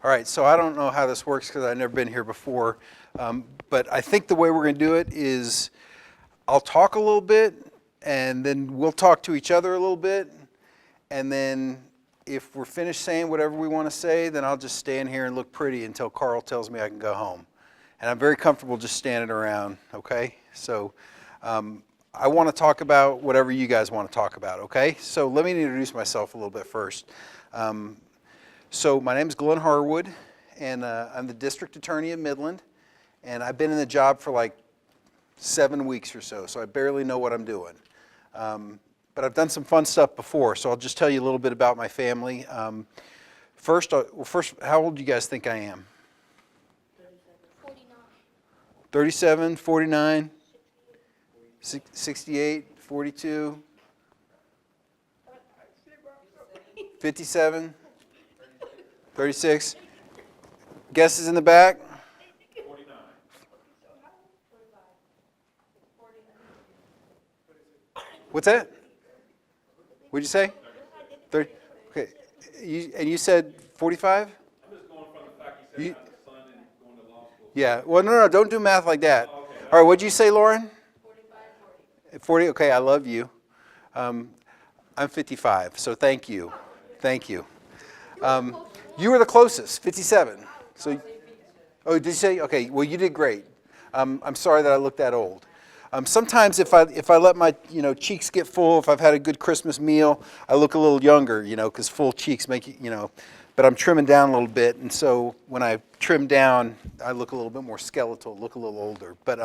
All right, so I don't know how this works because I've never been here before, but I think the way we're going to do it is I'll talk a little bit, and then we'll talk to each other a little bit, and then if we're finished saying whatever we want to say, then I'll just stand here and look pretty until Carl tells me I can go home. And I'm very comfortable just standing around, okay? So I want to talk about whatever you guys want to talk about, okay? So let me introduce myself a little bit first. So my name is Glenn Harwood, and I'm the district attorney in Midland, and I've been in the job for like 7 weeks or so I barely know what I'm doing. But I've done some fun stuff before, so I'll just tell you a little bit about my family. First, how old do you guys think I am? 49. 37, 49, 68, 42, 57, 36. Guesses in the back? 49. What's that? What'd you say? 30. Okay. You said 45? I'm just going from the fact you said have a son and going to law school. Yeah. Well, no, don't do math like that. Oh, okay. All right. What'd you say, Lauren? 40. Okay. I love you. I'm 55. So thank you. Thank you. You were the closest. 57. So. Oh, did you say? Okay. Well, you did great. I'm sorry that I look that old. Sometimes if I let my cheeks get full, if I've had a good Christmas meal, I look a little younger, because full cheeks make you, but I'm trimming down a little bit, and so when I trim down, I look a little bit more skeletal, look a little older. But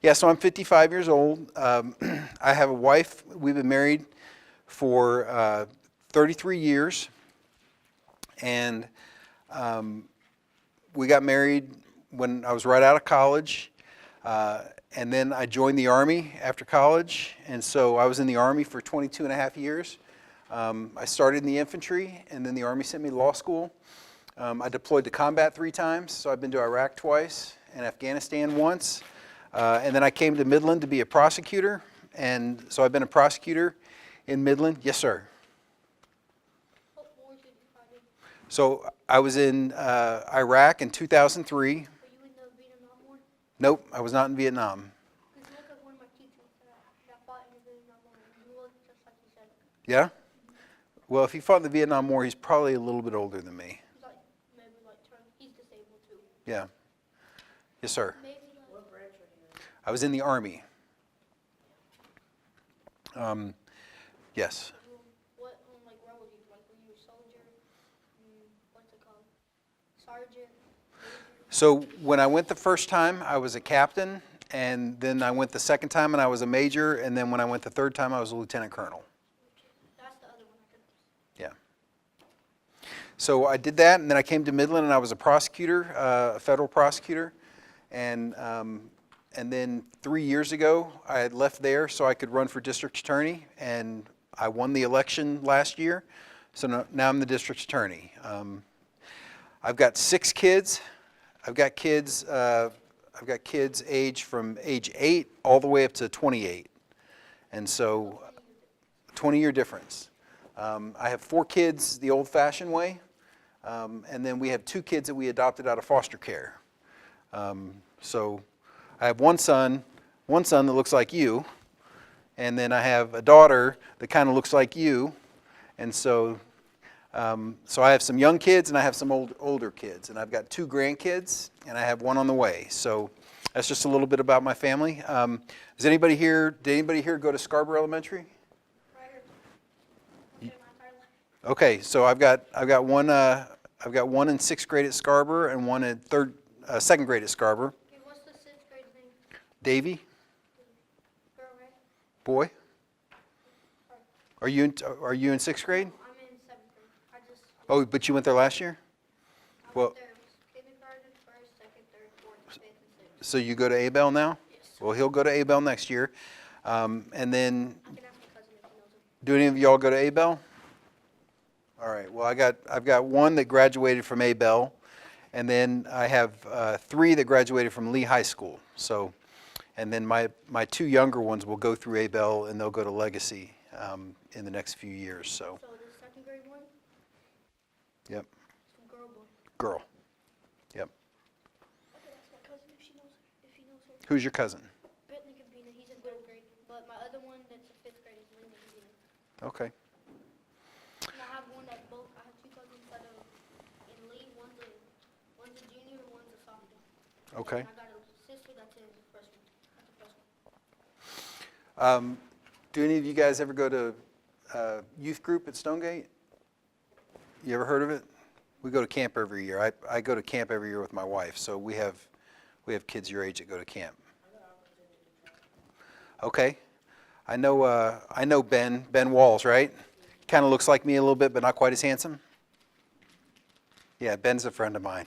yeah, so I'm 55 years old. I have a wife. We've been married for 33 years, and we got married when I was right out of college. And then I joined the Army after college, and so I was in the Army for 22 and a half years. I started in the infantry, and then the Army sent me to law school. I deployed to combat 3 times, so I've been to Iraq twice and Afghanistan once. And then I came to Midland to be a prosecutor, and so I've been a prosecutor in Midland. Yes, sir. What war did you fight in? So I was in Iraq in 2003. Were you in the Vietnam War? Nope, I was not in Vietnam. Because you look like one of my teachers that fought in the Vietnam War, and you look just like you said. Yeah? Well, if he fought in the Vietnam War, he's probably a little bit older than me. He's like, maybe like he's disabled too. Yeah. Yes, sir. Maybe like, What branch are you in? I was in the Army. Yes. what like where were you? Like were you a soldier? What's it called? Sergeant? So when I went the first time, I was a captain, and then I went the second time, and I was a major, and then when I went the third time, I was a lieutenant colonel. That's the other one I could. Yeah. So I did that, and then I came to Midland, and I was a prosecutor, a federal prosecutor, and then 3 years ago, I had left there so I could run for district attorney, and I won the election last year, so now I'm the district attorney. I've got 6 kids. I've got kids age from age 8 all the way up to 28, and so 20-year difference. I have 4 kids the old-fashioned way, and then we have 2 kids that we adopted out of foster care. So I have one son that looks like you, and then I have a daughter that kind of looks like you, and so I have some young kids and I have some older kids, and I've got 2 grandkids, and I have 1 on the way. So that's just a little bit about my family. Did anybody here go to Scarborough Elementary? Right here. Okay, so I've got one in 6th grade at Scarborough and one in 2nd grade at Scarborough. Okay, what's the 6th grade name? Davy, Girl, right? boy. Are you in 6th grade? I'm in 7th grade. I just. Oh, but you went there last year? I Well- went there. It was kindergarten, 1st, 2nd, 3rd, 4th, 5th, and 6th. So you go to Abel now? Yes. Well, he'll go to Abel next year. And then, I can ask my cousin if he knows him. do any of y'all go to Abel? All right. Well, I've got 1 that graduated from Abel, and then I have 3 that graduated from Lee High School. So, and then my 2 younger ones will go through Abel, and they'll go to Legacy in the next few years. So, So the 2nd grade one? yep, Girl boy. girl. Yep. I could ask my cousin if he knows her. Who's your cousin? Bentley Gabina, he's in 3rd grade. But my other one that's in 5th grade is Lyndon Gabina. Okay. And I have I have 2 cousins that are in Lee. One's a junior, one's a sophomore. Okay. And I got a sister that's in freshman. That's a freshman. Do any of you guys ever go to youth group at Stonegate? You ever heard of it? We go to camp every year. I go to camp every year with my wife, so we have kids your age that go to camp. Okay. I know Ben Walls, right? Kind of looks like me a little bit, but not quite as handsome. Yeah, Ben's a friend of mine.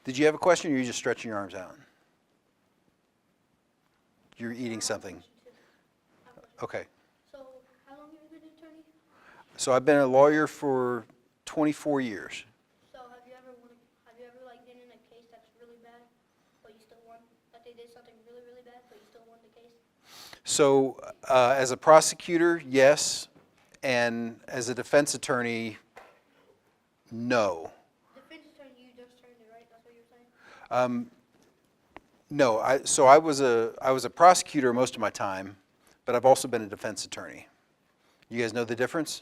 Did you have a question, or are you just stretching your arms out? You're eating something. Okay. So, how long have you been an attorney? So I've been a lawyer for 24 years. So, have you ever like been in a case that's really bad, but you still won? Like they did something really, really bad, but you still won the case? So as a prosecutor, yes, and as a defense attorney, no. Defense attorney, you just turned it, right? That's what you're saying? No, I was a prosecutor most of my time, but I've also been a defense attorney. You guys know the difference?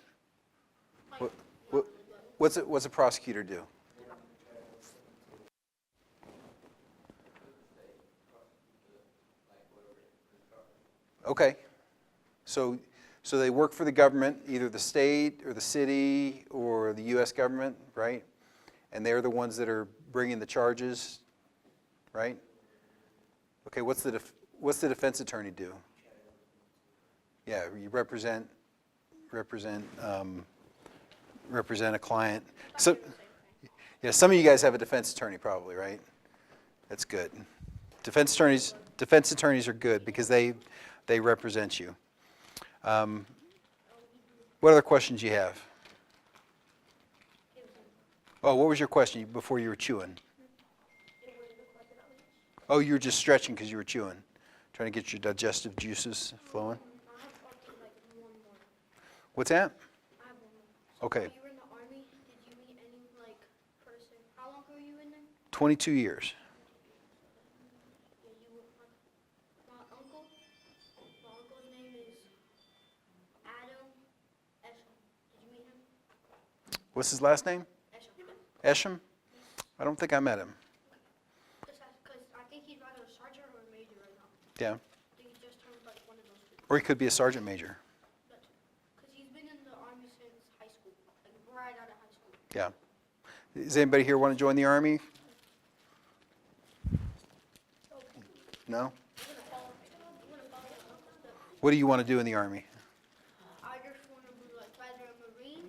What's a prosecutor do? Okay. So they work for the government, either the state or the city or the U.S. government, right? And they're the ones that are bringing the charges, right? Okay, what's the defense attorney do? Yeah, you represent a client. So, yeah, some of you guys have a defense attorney probably, right? That's good. Defense attorneys are good because they represent you. What other questions you have? Oh, what was your question before you were chewing? Oh, you were just stretching because you were chewing, trying to get your digestive juices flowing. What's that? I have one more. Okay, When you were in the Army, did you meet any, like, person? How long were you in there? 22 years. Yeah, you were, my uncle's name is Adam Esham. Did you meet him? What's his last name? Esham. Esham? I don't think I met him. Because I think he's either a sergeant or a major right now. Yeah, I think he just turned like one of those two. or he could be a sergeant major. Because he's been in the Army since high school, like right out of high school. Yeah. Does anybody here want to join the Army? No? What do you want to do in the Army? I just want to be like either a Marine,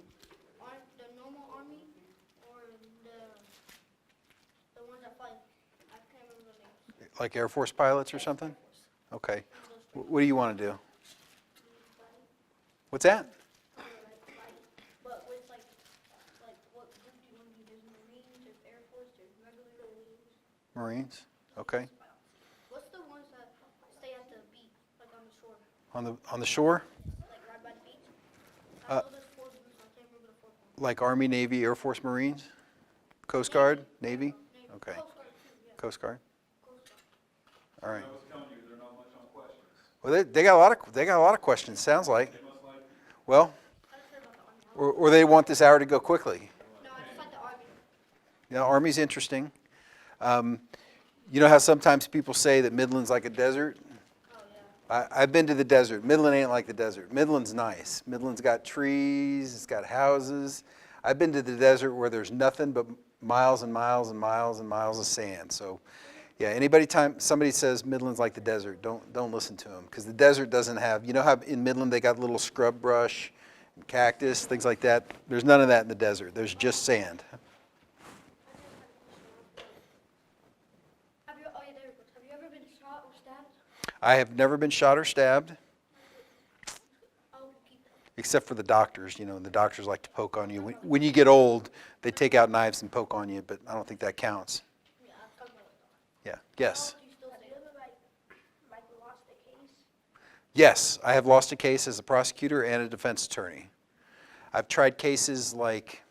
or the normal Army, or the ones that fly. I can't remember the names. Like Air Force pilots or something? Okay. What do you want to do? What's that? But with like what group do you want to be? There's Marines, there's Air Force, there's regular Marines. Marines? Okay. What's the ones that stay at the beach, like on the shore, On the shore? like right by the beach? I know there's 4 groups. I can't remember the 4th one. Like Army, Navy, Air Force, Marines? Coast Guard? Navy? Okay. Coast Guard too, yeah. Coast Guard? Coast Guard. All right. I was telling you, they're not much on questions. Well, they got a lot of questions, sounds like. They must like, Well, I just heard about the Army. or they want this hour to go quickly. No, I just like the Army. You know, Army's interesting. You know how sometimes people say that Midland's like a desert? Oh yeah. I've been to the desert. Midland ain't like the desert. Midland's nice. Midland's got trees, it's got houses. I've been to the desert where there's nothing but miles and miles and miles and miles of sand. So, yeah, somebody says Midland's like the desert, don't listen to them, because the desert doesn't have, you know how in Midland they got little scrub brush and cactus, things like that? There's none of that in the desert. There's just sand. Have you ever been shot or stabbed? I have never been shot or stabbed, I'll keep that. except for the doctors. You know, the doctors like to poke on you. When you get old, they take out knives and poke on you, but I don't think that counts. Yeah, I'm talking about Yeah. Yes. do you still say that? Like lost a case? Yes, I have lost a case as a prosecutor and a defense attorney. I've tried cases like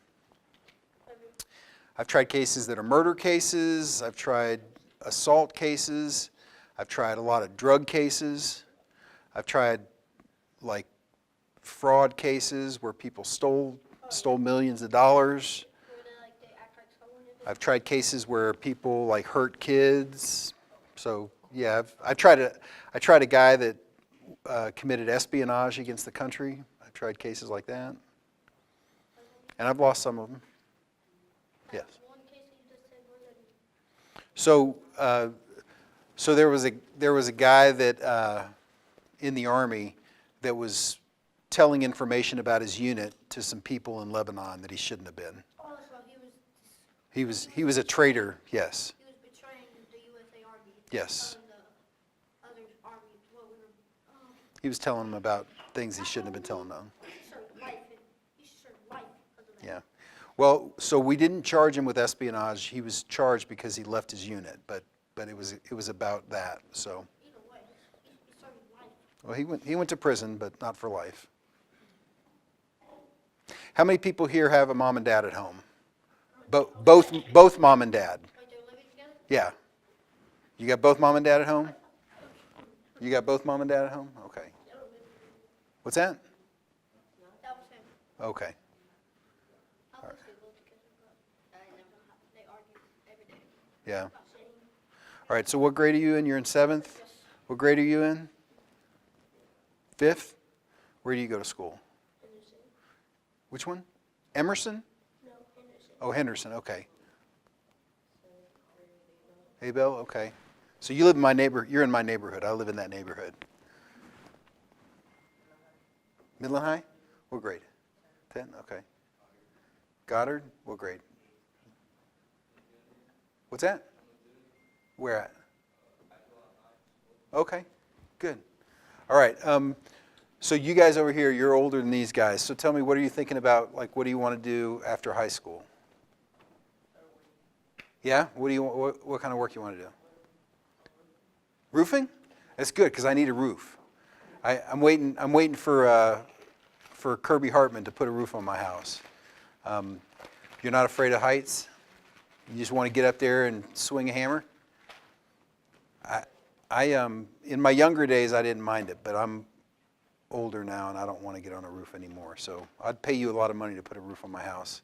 I've tried cases that are murder cases. I've tried assault cases. I've tried a lot of drug cases. I've tried like fraud cases where people stole millions of dollars. Where they act like someone is. I've tried cases where people like hurt kids. So yeah, I tried a guy that committed espionage against the country. I've tried cases like that, and I've lost some of them. Yes. One case you just said was that So there was a guy that in the Army that was telling information about his unit to some people in Lebanon that he shouldn't have been. so He was a traitor. Yes. he was betraying the USA Army. Yes. Telling the other army what we were. He was telling them about things he shouldn't have been telling them. He served life. He served life because of that. Yeah. Well, so we didn't charge him with espionage. He was charged because he left his unit, but it was about that. So, Either way, he served life. well, he went to prison, but not for life. How many people here have a mom and dad at home? Both mom and dad. Like they're living together. Yeah. You got both mom and dad at home? You got both mom and dad at home? Okay. What's that? That was him. Okay. I wish they lived together, but that never happened. They argued every day Yeah. about saying. All right, so what grade are you in? You're in 7th? What grade are you in? 5th? Where do you go to school? Henderson. Which one? Emerson? No, Henderson. Oh, Henderson, okay. Abel, okay. So you live in you're in my neighborhood. I live in that neighborhood. Midland High? What grade? 10, okay. Goddard? What grade? What's that? Where at? Okay, good. All right, so you guys over here, you're older than these guys. So tell me, what are you thinking about? Like, what do you want to do after high school? Yeah? What kind of work you want to do? Roofing? That's good, because I need a roof. I'm waiting for Kirby Hartman to put a roof on my house. You're not afraid of heights? You just want to get up there and swing a hammer? In my younger days, I didn't mind it, but I'm older now, and I don't want to get on a roof anymore. So I'd pay you a lot of money to put a roof on my house.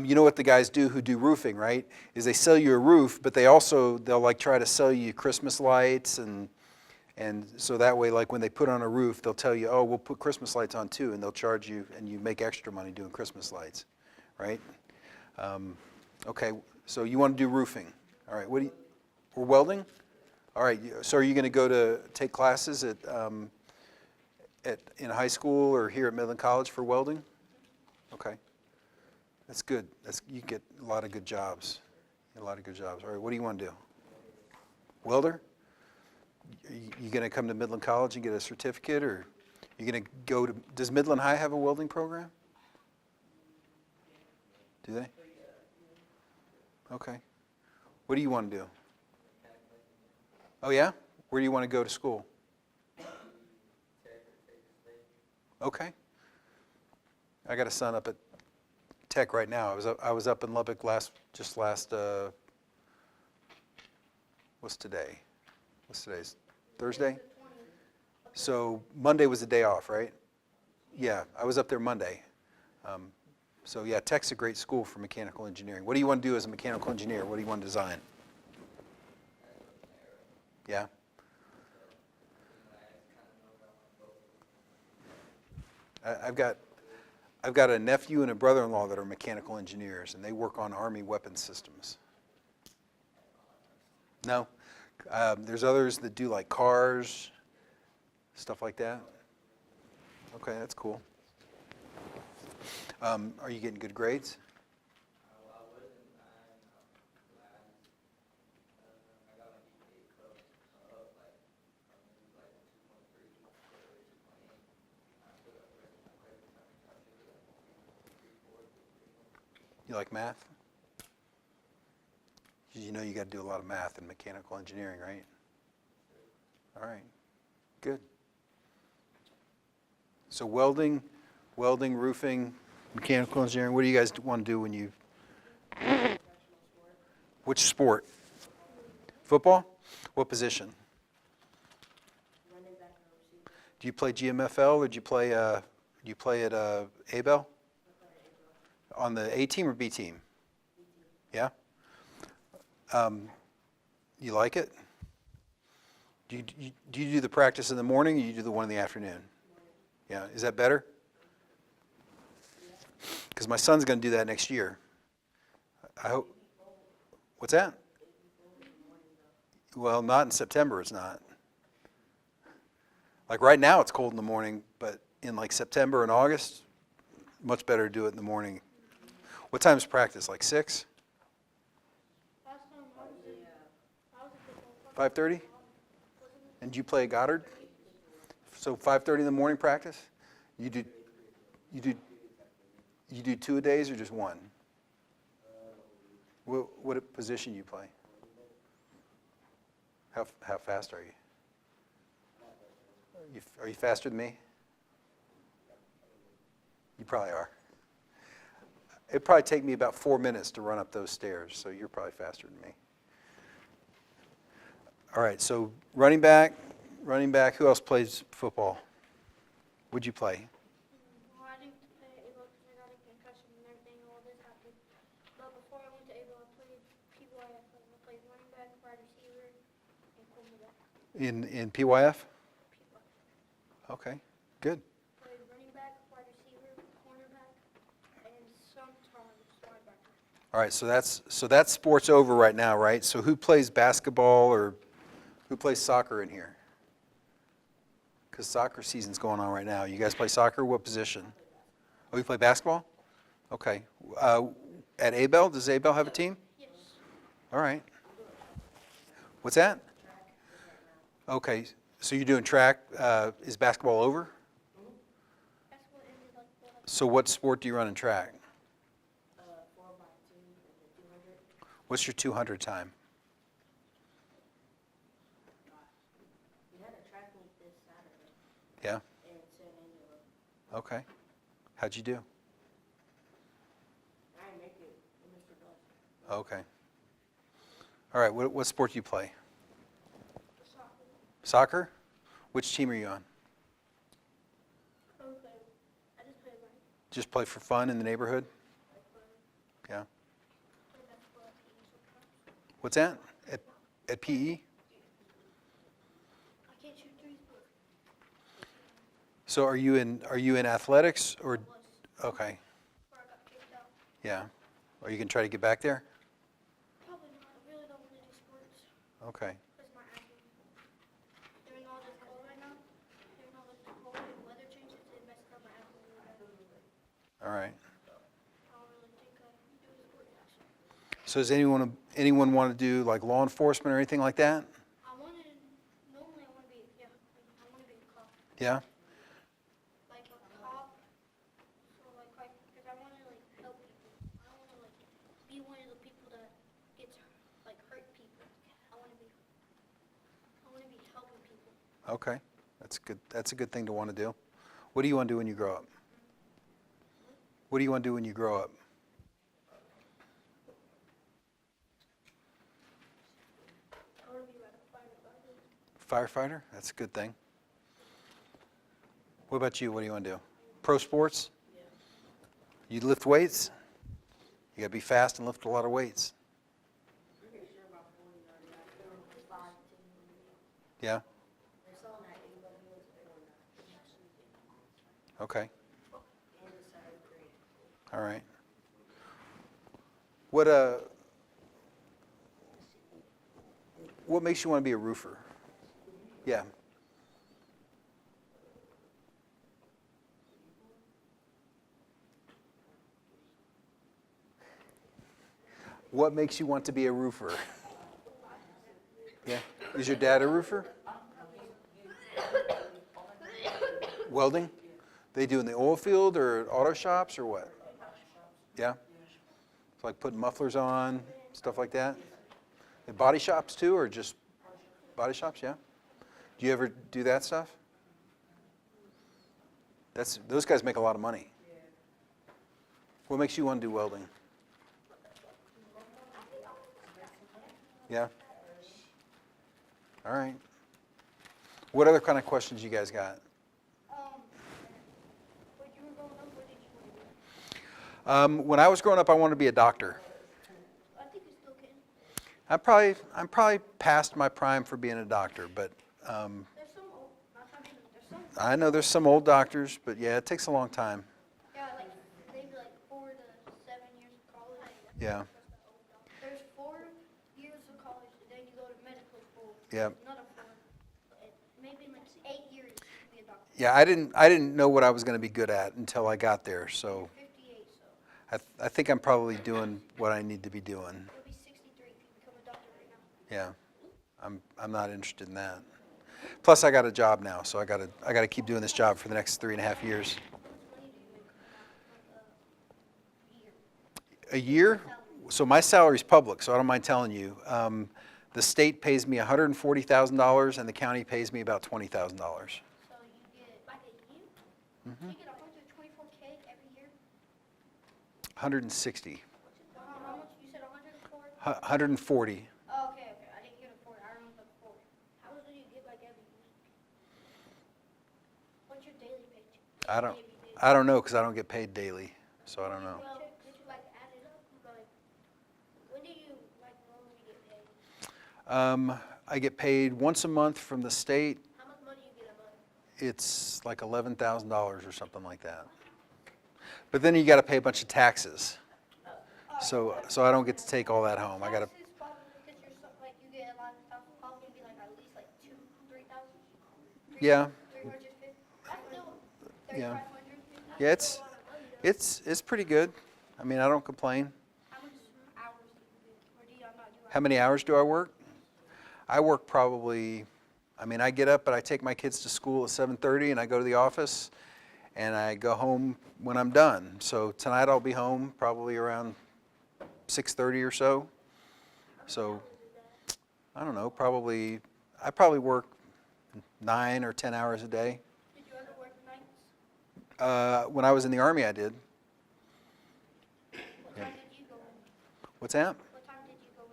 You know what the guys do who do roofing, right? Is they sell you a roof, but they'll like try to sell you Christmas lights, and so that way, like when they put on a roof, they'll tell you, oh, we'll put Christmas lights on too, and they'll charge you, and you make extra money doing Christmas lights, right? Okay, so you want to do roofing. All right, or welding? All right, so are you going to go to take classes in high school or here at Midland College for welding? Okay, that's good. You get a lot of good jobs. All right, what do you want to do? Welder? You going to come to Midland College and get a certificate, or you going to go to? Does Midland High have a welding program? Do they? Okay. What do you want to do? Oh yeah? Where do you want to go to school? Okay. I got a son up at Tech right now. I was up in Lubbock last what's today? What's today's? Thursday? So Monday was the day off, right? Yeah, I was up there Monday. So yeah, Tech's a great school for mechanical engineering. What do you want to do as a mechanical engineer? What do you want to design? Yeah? I've got a nephew and a brother-in-law that are mechanical engineers, and they work on Army weapons systems. No? There's others that do like cars, stuff like that. Okay, that's cool. Are you getting good grades? You like math? You know you got to do a lot of math in mechanical engineering, right? All right, good. So welding, roofing, mechanical engineering. What do you guys want to do when you Which sport? Football? What position? Do you play GMFL or do you play at ABEL? On the A team or B team? Yeah? You like it? Do you do the practice in the morning or you do the one in the afternoon? Yeah, is that better? Because my son's going to do that next year. I hope. What's that? Well, not in September, it's not. Like right now, it's cold in the morning, but in like September and August, much better to do it in the morning. What time is practice? Like 6? Last time I was at football. 5:30? And do you play at Goddard? So 5:30 in the morning practice? You do 2 a days or just one? What position do you play? How fast are you? Are you faster than me? You probably are. It'd probably take me about 4 minutes to run up those stairs, so you're probably faster than me. All right, so running back. Who else plays football? What'd you play? Well, I didn't play at ABEL because I got a concussion and everything, all this happened. But before I went to ABEL, I played PYF. I played running back, wide receiver, and cornerback. In PYF? PYF. Okay, good. Played running back, wide receiver, cornerback, and sometimes linebacker. All right, so that's sports over right now, right? So who plays basketball or who plays soccer in here? Because soccer season's going on right now. You guys play soccer? What position? Oh, you play basketball? Okay. At ABEL, does ABEL have a team? Yes. All right. What's that? Okay, so you're doing track. Is basketball over? Basketball ended like what? So what sport do you run in track? 4x2 and 200. What's your 200 time? We had a track meet this Saturday Yeah? in San Angelo. Okay. How'd you do? I didn't make it. Mr. Dawson. Okay. All right, what sport do you play? Soccer. Soccer? Which team are you on? Okay. I just played like Just play for fun in the neighborhood? Yeah. play basketball at PE sometimes. What's that? At PE? I can't shoot threes, but So are you in athletics or I was okay. before I got kicked out. Yeah. Are you going to try to get back there? Probably not. I really don't want to do sports Okay. because my asthma. During all this cold right now, during all this cold and weather changes, it messes up my asthma really bad. All right. I don't really think I can do sports actually. So does anyone want to do like law enforcement or anything like that? Normally I want to be, yeah, I want to be a cop. Yeah? Like a cop, so because I want to like help people. I don't want to like be one of the people that gets like hurt people. I want to be helping people. Okay. That's a good thing to want to do. What do you want to do when you grow up? What do you want to do when you grow up? I want to be like a firefighter. Firefighter? That's a good thing. What about you? What do you want to do? Pro sports? Yeah. You lift weights? You got to be fast and lift a lot of weights. I'm pretty sure about 40 yards. I feel like 5 to 10. Yeah? There's someone at ABEL who was doing that. Okay. In the 7th grade. All right. What makes you want to be a roofer? Yeah. What makes you want to be a roofer? Yeah. Is your dad a roofer? Welding? They do in the oil field or auto shops or what? Yeah? It's like putting mufflers on, stuff like that? And body shops too, or just body shops, yeah? Do you ever do that stuff? Those guys make a lot of money. What makes you want to do welding? Yeah? All right. What other kind of questions you guys got? When you were growing up, what did you want to be? When I was growing up, I wanted to be a doctor. I think you still can. I'm probably past my prime for being a doctor, but There's some old, not I mean, there's some, I know there's some old doctors, but yeah, it takes a long time. yeah, like maybe like 4 to 7 years of college. Yeah. There's 4 years of college, and then you go to medical school. Yeah. Another 4. Maybe like 8 years to be a doctor. Yeah, I didn't know what I was going to be good at until I got there. So 58, so I think I'm probably doing what I need to be doing. you'll be 63 if you become a doctor right now. Yeah. I'm not interested in that. Plus, I got a job now, so I got to keep doing this job for the next 3.5 years. How much money do you make like a year? A year? So my salary's public, so I don't mind telling you. The state pays me $140,000, and the county pays me about $20,000. So you get like a year? You get 124K every year? 160. How much? You said 104? 140. Oh, okay. I didn't get a 4. I remember the 4. How much do you get like every week? What's your daily paycheck? I don't know because I don't get paid daily, so I don't know. Well, did you like add it up? Like, when do you like normally get paid? I get paid once a month from the state. How much money you get a month? It's like $11,000 or something like that. But then you got to pay a bunch of taxes. So I don't get to take all that home. I got to. Taxes probably because you're so, like you get a lot of stuff. Probably be like at least like 3,000. Yeah. 350. That's still Yeah. 3,500. Yeah, it's pretty good. I mean, I don't complain. How much hours do you do? Or do you not do How many hours do I work? I work probably, I mean, I get up, but I take my kids to school at 7:30 and I go to the office and I go home when I'm done. So tonight I'll be home probably around 6:30 or so. So I don't know, I probably work 9 or 10 hours a day. Did you ever work nights? When I was in the Army, I did. What time did you go in? What's that? What time did you go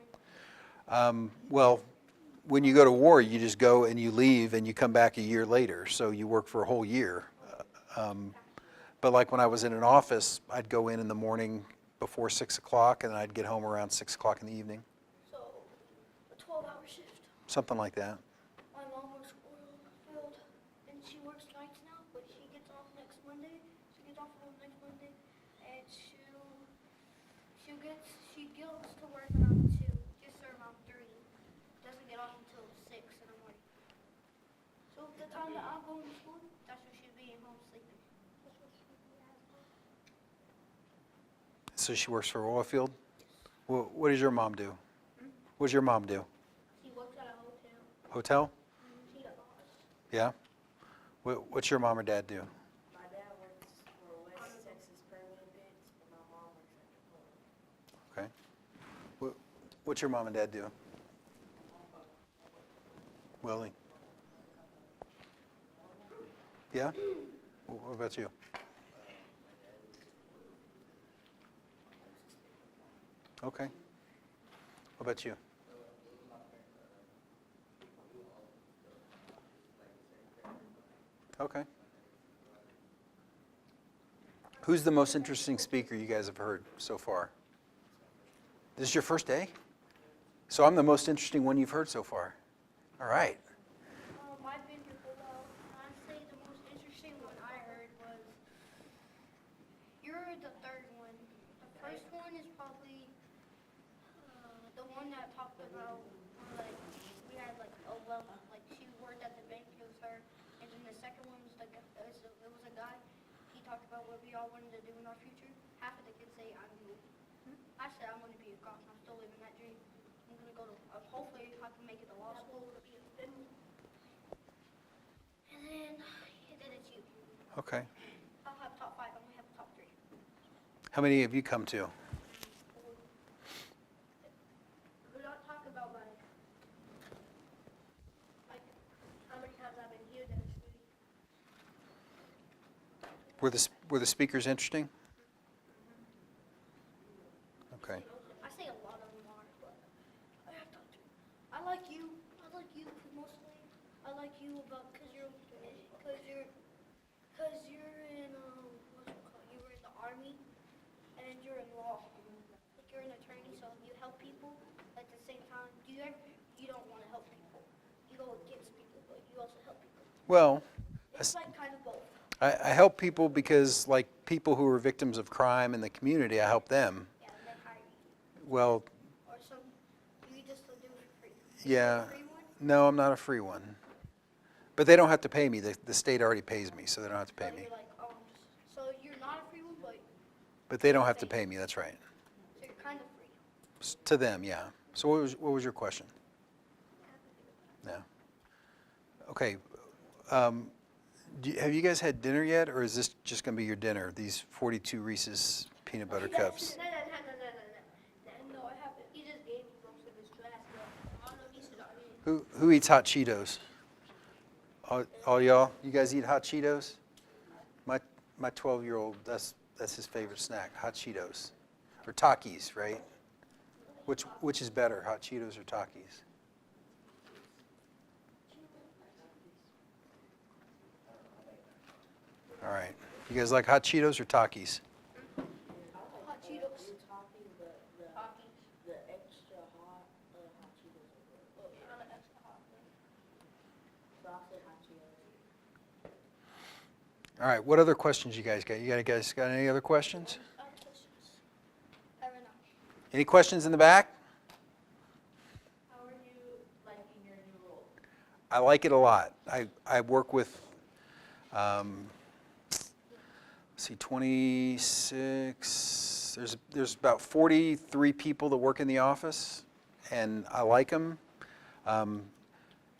in? Well, when you go to war, you just go and you leave and you come back a year later. So you work for a whole year. But like when I was in an office, I'd go in the morning before 6 o'clock and I'd get home around 6 o'clock in the evening. So, a 12-hour shift. Something like that. My mom works oil field, and she works nights now, but she gets off next Monday. She gets off on next Monday, and she goes to work around 2, gets there around 3. Doesn't get off until 6 in the morning. So the time that I'm going to school, that's when she'll be at home sleeping. So she works for an oil field? Well, what does your mom do? What does your mom do? She works at a hotel. Hotel? She's a boss. Yeah? What's your mom or dad do? My dad works for West Texas Permanent Goods, but my mom works at the plant. Okay. What's your mom and dad do? Welding. Yeah? What about you? Okay. What about you? Okay. Who's the most interesting speaker you guys have heard so far? This is your first day? So I'm the most interesting one you've heard so far. All right. I've been here for a while. I'd say the most interesting one I heard was, you're the third one. The first one is probably the one that talked about, like, we had like, like she worked at the bank, it was her. And then the second one was it was a guy. He talked about what we all wanted to do in our future. Half of the kids say I'm gonna. I said I'm gonna be a cop. I'm still living that dream. I'm gonna go to. Hopefully I can make it to law school. And then it's you. Okay. I'll have top 5. I'm gonna have top 3. How many have you come to? We're not talking about like how many times I've been here. That's really. Were the speakers interesting? Okay. I say a lot of them are, but I have top 3. like you, 'cause mostly I like you about because you're in what's it called? You were in the army and you're in law. Like you're an attorney, so you help people. At the same time, you don't want to help people. You go against people, but you also help people. Well, It's like kind of both. I help people because, like, people who are victims of crime in the community, I help them. Yeah, and then hire you. Well, Or some, you just do it for free. yeah. A free one? No, I'm not a free one. But they don't have to pay me. The state already pays me, so they don't have to pay So me. you're like, so you're not a free one, But they don't have to pay me, that's right. so you're kind of free. To them, yeah. So what was your question? No. Okay. Have you guys had dinner yet, or is this just going to be your dinner, these 42 Reese's peanut butter cups? No, I haven't. He just gave me most of his trash. I don't know if he should already. Who eats hot Cheetos? All y'all? You guys eat hot Cheetos? My 12-year-old, that's his favorite snack, hot Cheetos. Or Takis, right? Which is better, hot Cheetos or Takis? All right. You guys like hot Cheetos or Takis? Hot Cheetos. Topping the extra hot hot Cheetos are good. So I'll say hot Cheetos. All right. What other questions you guys got? Guys got any other questions? I have questions. I don't know. Any questions in the back? How are you liking your new role? I like it a lot. I work with, let's see, 26. There's about 43 people that work in the office, and I like them. And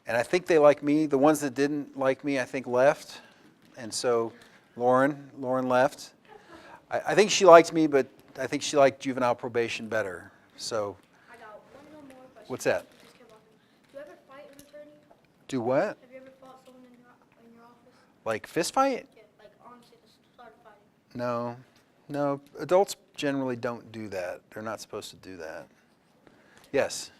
I think they like me. The ones that didn't like me, I think, left. And so Lauren left. I think she liked me, but I think she liked juvenile probation better. So I got one more question. what's that? Just kept on. Do you ever fight an attorney? Do what? Have you ever fought someone in your office? Like fist fight? Yeah, like honestly, just started fighting. No. Adults generally don't do that. They're not supposed to do that. Yes.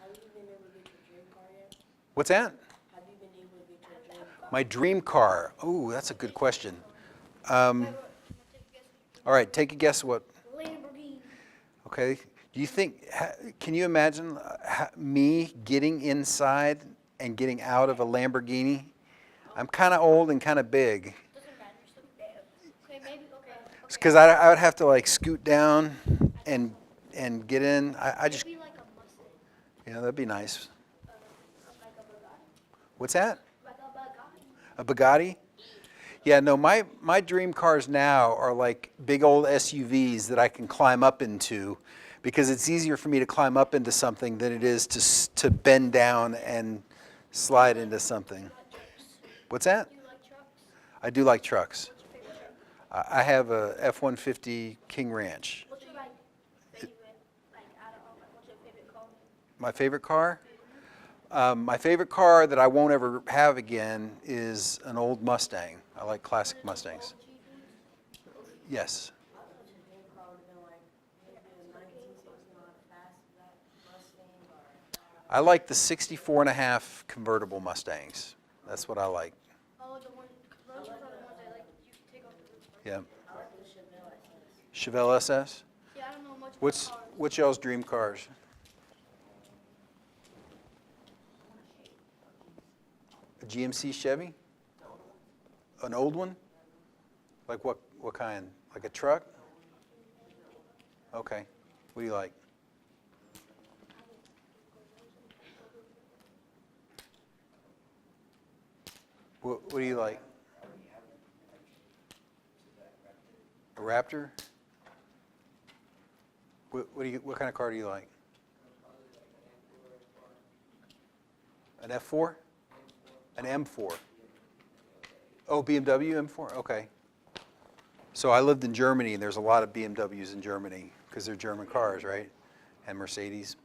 Have you been able to get your dream car yet? What's that? Have you been able to get your dream car? My dream car. Oh, that's a good question. Can I take a guess? All right, take a guess what. Lamborghini. Okay. Do you think, can you imagine me getting inside and getting out of a Lamborghini? I'm kind of old and kind of big. Doesn't matter. So bad. Okay, maybe. Okay. Because I would have to like scoot down and get in. I just, Maybe like a Mustang. yeah, that'd be nice. Like a Bugatti. What's that? Like a Bugatti. A Bugatti? Yeah, no, my dream cars now are like big old SUVs that I can climb up into, because it's easier for me to climb up into something than it is to bend down and slide into something. What's that? Do you like trucks? I do like trucks. What's your favorite truck? I have a F-150 King Ranch. What's your like favorite? Like I don't know. Like what's your favorite car? My favorite car? My favorite car that I won't ever have again is an old Mustang. I like classic Mustangs. Yes. I thought your dream car would have been like maybe a 1969 fastback Mustang or. I like the 64 and a half convertible Mustangs. That's what I like. Oh, the one. Those are the ones I like. You can take off the roof. Yeah. I like the Chevelle SS. Chevelle SS? Yeah, I don't know much What's about cars. what's y'all's dream cars? A GMC Chevy? An old one? Like what kind? Like a truck? Okay. What do you like? What do you like? A Raptor? What kind of car do you like? An F4? An M4? Oh, BMW M4? Okay. So I lived in Germany, and there's a lot of BMWs in Germany because they're German cars, right? And Mercedes.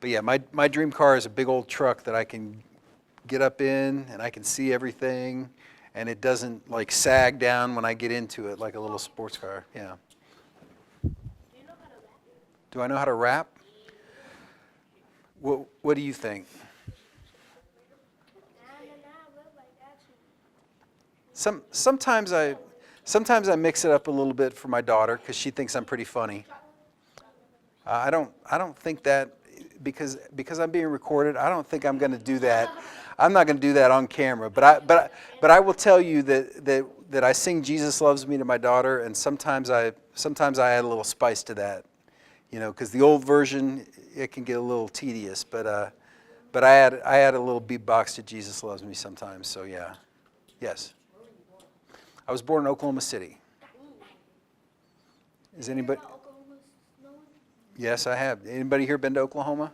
But yeah, my dream car is a big old truck that I can get up in, and I can see everything, and it doesn't like sag down when I get into it like a little sports car. Yeah. Do you know how to rap? Do I know how to rap? What do you think? Sometimes I mix it up a little bit for my daughter because she thinks I'm pretty funny. I don't think that because I'm being recorded. I don't think I'm going to do that. I'm not going to do that on camera. But I will tell you that I sing "Jesus Loves Me" to my daughter, and sometimes I add a little spice to that, because the old version it can get a little tedious. But I add a little beatbox to "Jesus Loves Me" sometimes. So yeah, yes. I was born in Oklahoma City. Is anybody? Yes, I have. Anybody here been to Oklahoma?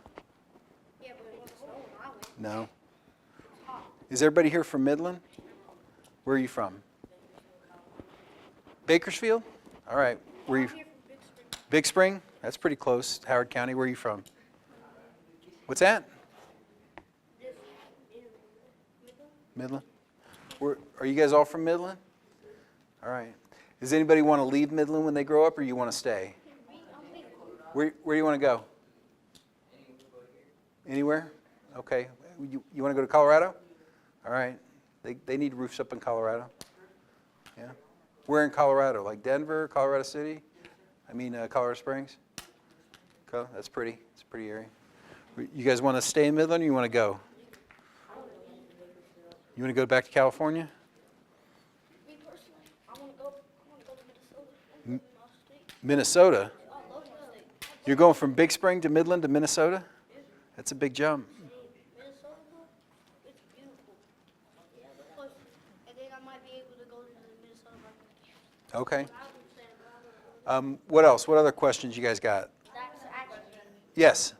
Yeah, but it was snowing when I went. No. Is everybody here from Midland? Where are you from? Bakersfield? All right. Where are you? I'm here from Big Spring. Big Spring? That's pretty close. Howard County. Where are you from? What's that? This in Midland. Midland? Are you guys all from Midland? All right. Does anybody want to leave Midland when they grow up, or you want to stay? Where do you want to go? Anywhere? Okay. You want to go to Colorado? All right. They need roofs up in Colorado. Yeah. Where in Colorado? Like Denver, Colorado City? Colorado Springs? Okay, that's pretty. It's a pretty area. You guys want to stay in Midland, or you want to go? You want to go back to California? Me personally, I want to go to Minnesota. I want to go to my state. Minnesota? I love my state. You're going from Big Spring to Midland to Minnesota? That's a big jump. Minnesota, it's beautiful. Yeah, but plus, and then I might be able to go to the Minnesota market. Okay. I would say, but I would What else? What other questions you guys got? that's actually. Yes.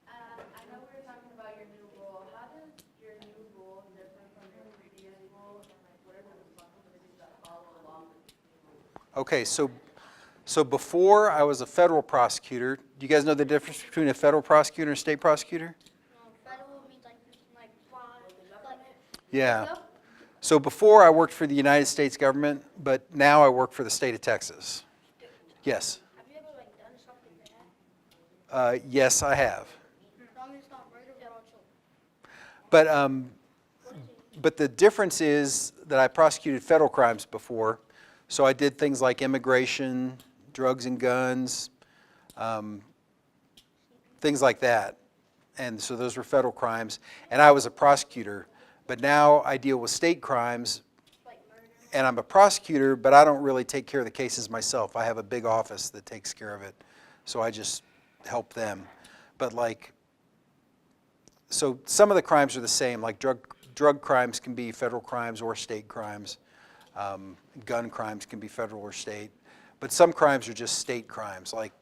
I know we were talking about your new role. How does your new role differ from your previous role, and what are the responsibilities that follow along with the new role? Okay, so before I was a federal prosecutor, do you guys know the difference between a federal prosecutor and a state prosecutor? Federal means like five, like. Yeah. So before I worked for the United States government, but now I work for the state of Texas. Yes. Have you ever done something bad? Yes, I have. As long as it's not murder, they're all children. But the difference is that I prosecuted federal crimes before, so I did things like immigration, drugs and guns, things like that. And so those were federal crimes, and I was a prosecutor. But now I deal with state crimes, Like murder. and I'm a prosecutor, but I don't really take care of the cases myself. I have a big office that takes care of it, so I just help them. But so some of the crimes are the same, like drug crimes can be federal crimes or state crimes. Gun crimes can be federal or state. But some crimes are just state crimes, like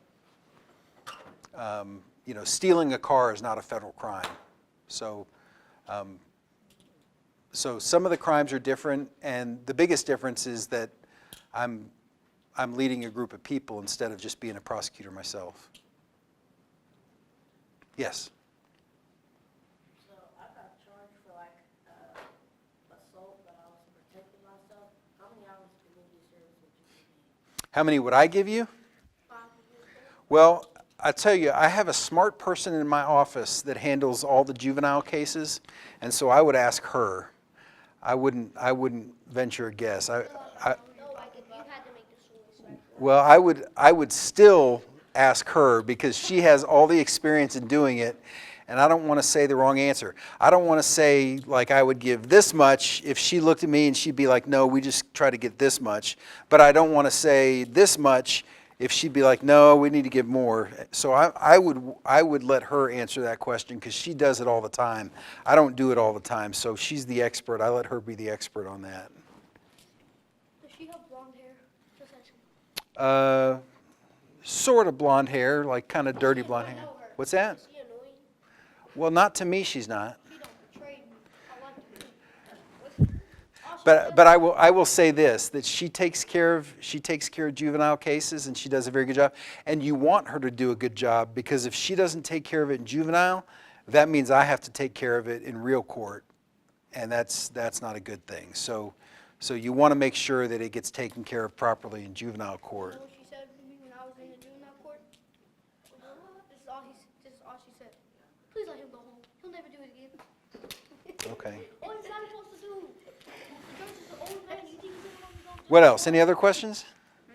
stealing a car is not a federal crime. So some of the crimes are different, and the biggest difference is that I'm leading a group of people instead of just being a prosecutor myself. Yes. So I got charged for assault, but I was protecting myself. How many hours of community service would you give me? How many would I give you? 5. Well, I tell you, I have a smart person in my office that handles all the juvenile cases, and so I would ask her. I wouldn't venture a guess. No, like if you had to make the choice. Well, I would still ask her because she has all the experience in doing it, and I don't want to say the wrong answer. I don't want to say like I would give this much if she looked at me and she'd be like, no, we just try to get this much. But I don't want to say this much if she'd be like, no, we need to give more. So I would let her answer that question because she does it all the time. I don't do it all the time, so she's the expert. I let her be the expert on that. Does she have blonde hair? Just asking. Sort of blonde hair, like kind of dirty blonde I hair. know her. What's that? Is she annoying? Well, not to me, she's not. She don't betray me. I like it. But I will say this, that she takes care of juvenile cases, and she does a very good job. And you want her to do a good job, because if she doesn't take care of it in juvenile, that means I have to take care of it in real court, and that's not a good thing. So you want to make sure that it gets taken care of properly in juvenile You court. know what she said to me when I was in the juvenile court? This is all she said. Please let him go home. He'll never do it again. Okay. What is that supposed to do? The judge is an old man. You think he's gonna let me go? What else? Any other questions?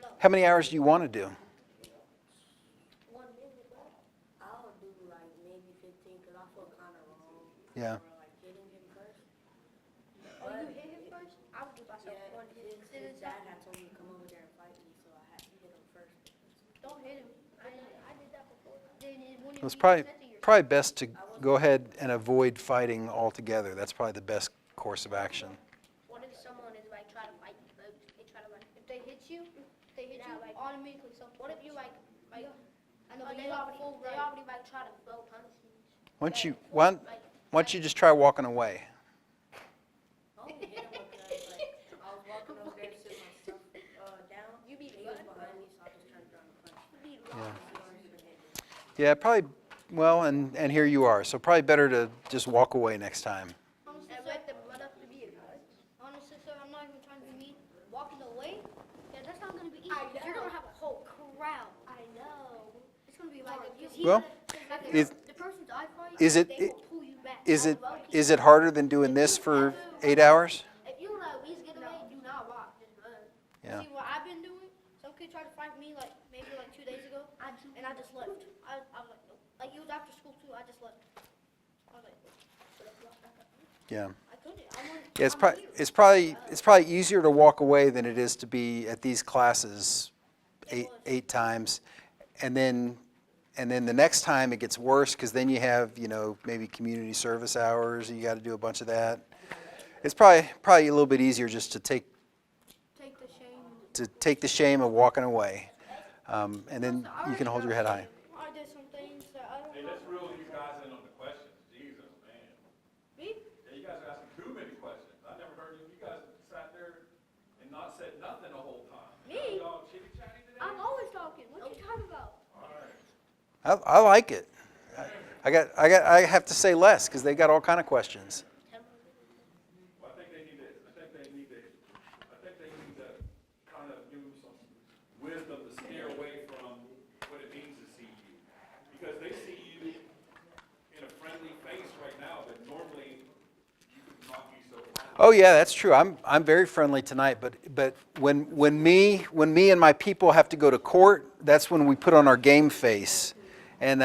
No. How many hours do you want to do? 1 minute, bro. I'll do like maybe 15 because I feel kind of wrong Yeah. for like hitting him first. Oh, you hit him first? I would do myself Yeah, one hit. his dad had told me to come over there and fight me, so I had to hit him first. Don't hit him. I did that before. Then it wouldn't It's be probably protecting yourself. probably best to go ahead and avoid fighting altogether. That's probably the best course of action. What if someone is like trying to fight you first? They try to like if they hit you, like automatically. So what if you like I know, but they already like try to throw punishment. Why don't you just try walking away? I only hit him because like I was walking over there to sit my stuff down. You beat He was Ryan. behind me, so I just turned around and punched him. You beat Yeah. Ryan. He wasn't even hit me. Yeah, probably. Well, and here you are. So probably better to just walk away next time. Honestly, and let them run up to me. Honestly, sir, I'm not even trying to be mean. Walking away, yeah, that's not gonna be easy. You're gonna have a whole crowd. I know. It's gonna be like Well, is- the person's eye fight. is it- They will pull you back. Is it harder than doing this for 8 hours? If you let weeds get away, do not walk. Just run. Yeah. See what I've been doing? Some kid tried to fight me like maybe like 2 days ago, and I just left. I was like, nope. Like it was after school too. I just left. I was like, should I walk back up? Yeah. I couldn't. Yeah, it's probably easier to walk away than it is to be at these classes eight times, and then the next time it gets worse because then you have maybe community service hours and you got to do a bunch of that. It's probably a little bit easier just to take the shame of walking away, and then you can hold your head high. I did some things that I don't Hey, know. let's reel you guys in on the questions. Jesus, man. Me? Yeah, you guys are asking too many questions. I never heard you guys sat there and not said nothing the whole time. Me? Y'all chitty-chatting today? I'm always talking. What are you talking about? All right. I like it. I have to say less because they got all kind of questions. Well, I think they need to kind of give them some wisdom to steer away from what it means to see you. Because they see you in a friendly face right now, but normally you could not be so friendly. Oh yeah, that's true. I'm very friendly tonight, but when me and my people have to go to court, that's when we put on our game face, and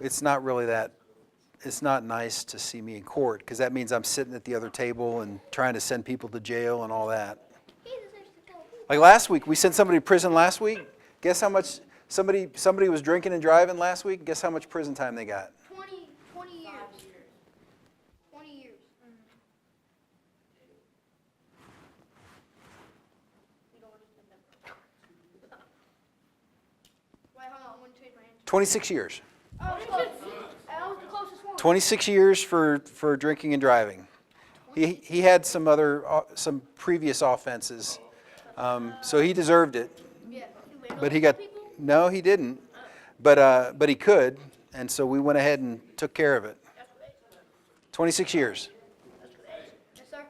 it's not really that. It's not nice to see me in court because that means I'm sitting at the other table and trying to send people to jail and all that. He deserves to go. Like last week, we sent somebody to prison last week. Guess how much somebody was drinking and driving last week? Guess how much prison time they got? 20 years. 20 years. You don't understand that. Wait, hold on. I'm going to change my answer. 26 years. Oh, that was the closest one. 26 years for drinking and driving. He had some previous offenses, so he deserved it. Yeah. But no, he didn't. But he could, and so we went ahead and took care of it. 26 years. Yes, sir.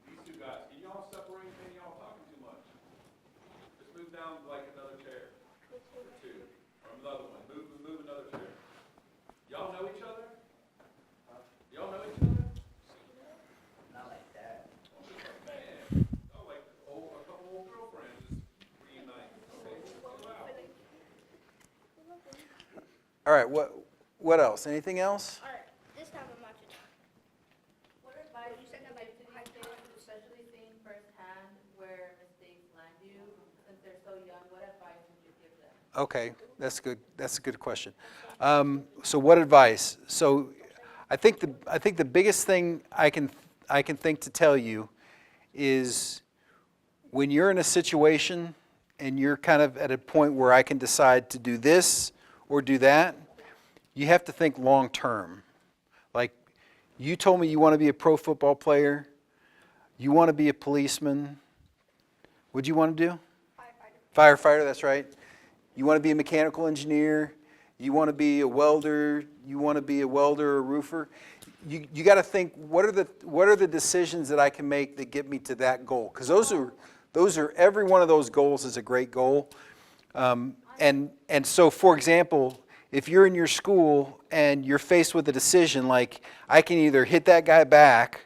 These two guys, can y'all separate anything? Y'all talking too much. Just move down like another chair or two, or another one. Move another chair. Y'all know each other? Y'all know each other? Not like that. Man, y'all like a couple old girlfriends just reunite. Okay, wow. All right. What else? Anything else? All right. This time I'm not just. What advice would you give to kids, especially seeing firsthand where mistakes land you, since they're so young? What advice would you give them? Okay, that's good. That's a good question. So what advice? So I think the biggest thing I can think to tell you is when you're in a situation and you're kind of at a point where I can decide to do this or do that, you have to think long term. Like you told me you want to be a pro football player, you want to be a policeman. What'd you want to do? Firefighter, that's right. You want to be a mechanical engineer, you want to be a welder, or a roofer. You got to think, what are the decisions that I can make that get me to that goal? Because those are every one of those goals is a great goal. And so, for example, if you're in your school and you're faced with a decision like, I can either hit that guy back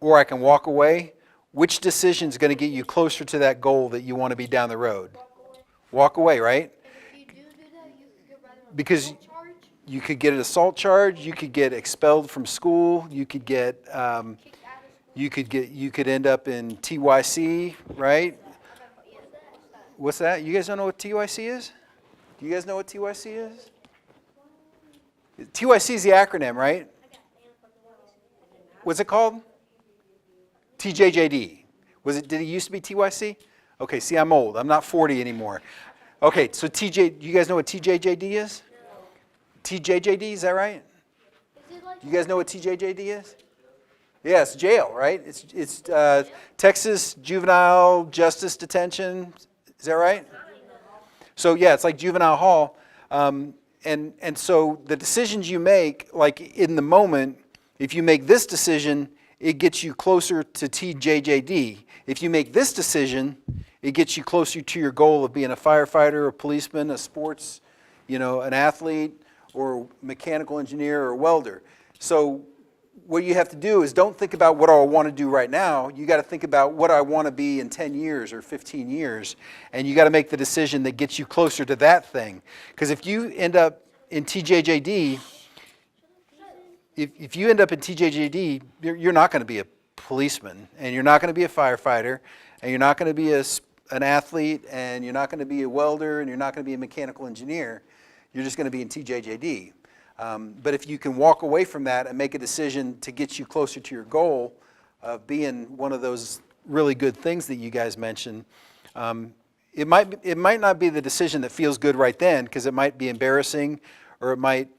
or I can walk away, which decision is going to get you closer to that goal that you want to be down the road? Walk away, right? And if you do that, you could get rather an Because assault charge, you could get an assault charge, you could get expelled from school, you could get, kicked out of school. you could end up in TYC, right? What's that? You guys don't know what TYC is? Do you guys know what TYC is? TYC is the acronym, right? What's it called? TJJD. Did it used to be TYC? Okay, see, I'm old. I'm not 40 anymore. Okay, so do you guys know what TJJD is? TJJD, is that right? Is it like Do you guys know what TJJD is? Yeah, it's jail, right? It's Texas Juvenile Justice Detention. Is that right? So yeah, it's like juvenile hall. And so the decisions you make, like in the moment, if you make this decision, it gets you closer to TJJD. If you make this decision, it gets you closer to your goal of being a firefighter, a policeman, a sports, an athlete, or mechanical engineer or welder. So what you have to do is don't think about what I want to do right now. You got to think about what I want to be in 10 years or 15 years. And you got to make the decision that gets you closer to that thing. Because if you end up in TJJD, if you end up in TJJD, you're not going to be a policeman, and you're not going to be a firefighter, and you're not going to be an athlete, and you're not going to be a welder, and you're not going to be a mechanical engineer. You're just going to be in TJJD. But if you can walk away from that and make a decision to get you closer to your goal of being one of those really good things that you guys mentioned, it might not be the decision that feels good right then, because it might be embarrassing, or it might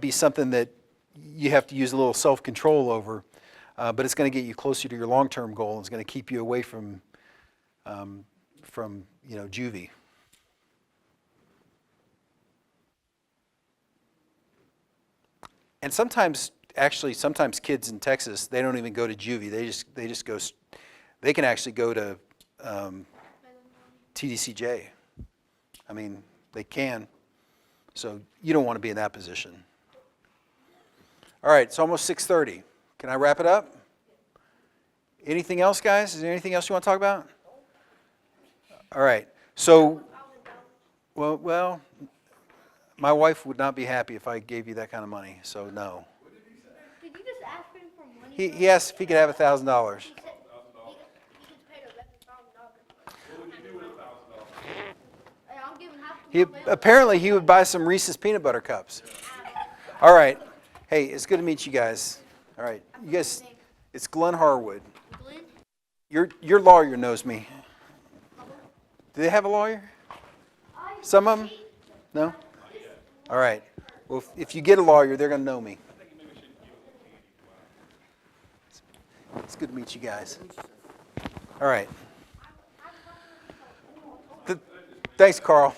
be something that you have to use a little self-control over, but it's going to get you closer to your long-term goal, and it's going to keep you away from juvie. And sometimes kids in Texas, they don't even go to juvie. They just go. They can actually go to TDCJ. I mean, they can. So you don't want to be in that position. All right, it's almost 6:30. Can I wrap it up? Anything else, guys? Is there anything else you want to talk about? All right. So, well, my wife would not be happy if I gave you that kind of money. So no. Did you just ask him for money? He asked if he could have $1,000. He said he gets paid $11,000. What would you do with $1,000? Hey, I'm giving half to my family. Apparently he would buy some Reese's peanut butter cups. All right. Hey, it's good to meet you guys. All right. You guys, it's Glenn Harwood. Glenn? Your lawyer knows me. Do they have a lawyer? Some of them? No? All right. Well, if you get a lawyer, they're going to know me. It's good to meet you guys. All right. Thanks, Carl.